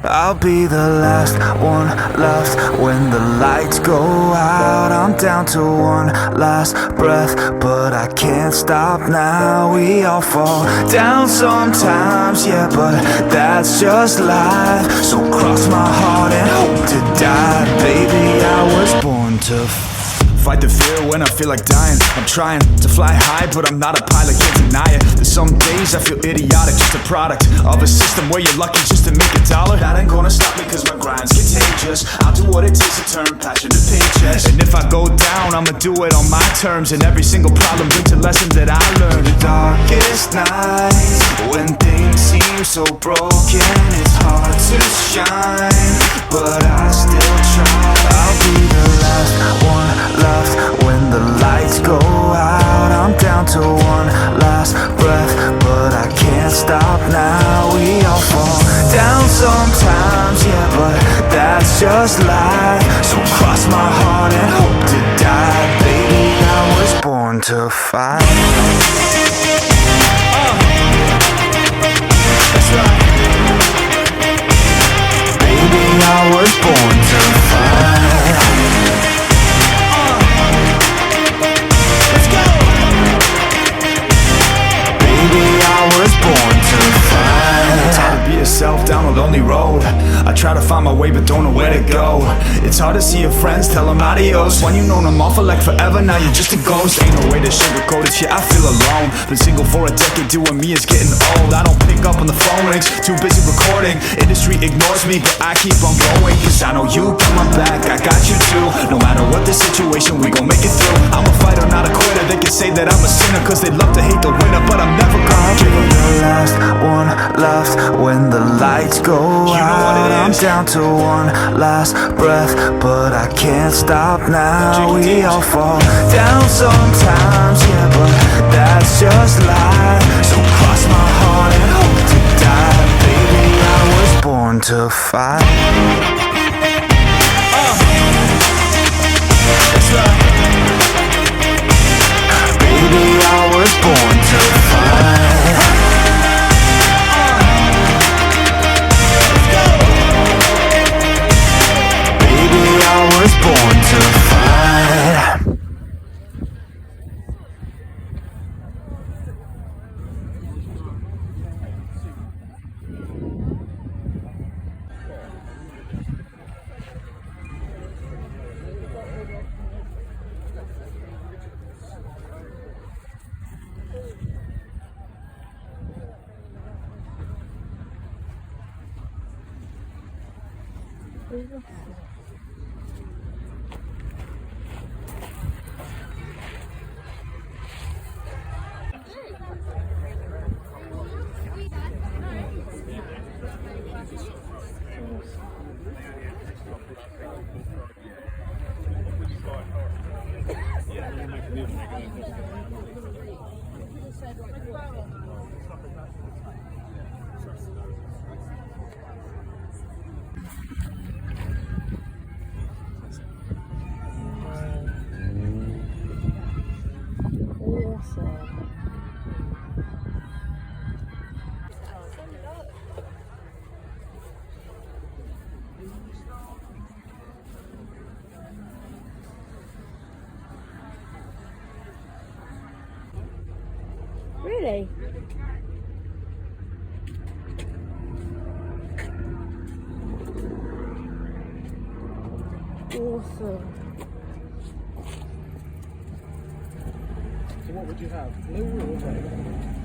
I'll be the last one left when the lights go out. I'm down to one last breath, but I can't stop now. We all fall down sometimes, yeah, but that's just life. So cross my heart and hope to die. Baby, I was born to fight the fear when I feel like dying. I'm trying to fly high, but I'm not a pilot, can't deny it. There's some days I feel idiotic, just a product of a system where you're lucky just to make a dollar. That ain't gonna stop me cause my grind's contagious. I'll do what it takes to turn passion to paychecks. And if I go down, I'ma do it on my terms. And every single problem brings a lesson that I learned. The darkest nights, when things seem so broken, it's hard to shine, but I still try. I'll be the last one left when the lights go out. I'm down to one last breath, but I can't stop now. We all fall down sometimes, yeah, but that's just life. So cross my heart and hope to die. Baby, I was born to fight. That's right. Baby, I was born to fight. Born to fight. It's hard to be yourself down a lonely road. I try to find my way but don't know where to go. It's hard to see your friends, tell them adios. When you known them all for like forever, now you're just a ghost. Ain't no way to sugarcoat it, yeah, I feel alone. Been single for a decade, doing me is getting old. I don't pick up on the phone rings, too busy recording. Industry ignores me, but I keep on going. Cause I know you got my back, I got you too. No matter what the situation, we gon' make it through. I'm a fighter, not a quitter. They can say that I'm a sinner cause they love to hate the winner, but I'm never gonna give up. The last one left when the lights go out. I'm down to one last breath, but I can't stop now. We all fall down sometimes, yeah, but that's just life. So cross my heart and hope to die. Baby, I was born to fight. That's right. Baby, I was born to fight. I was born to fight. Really? Awesome. So what would you have? Blue or red?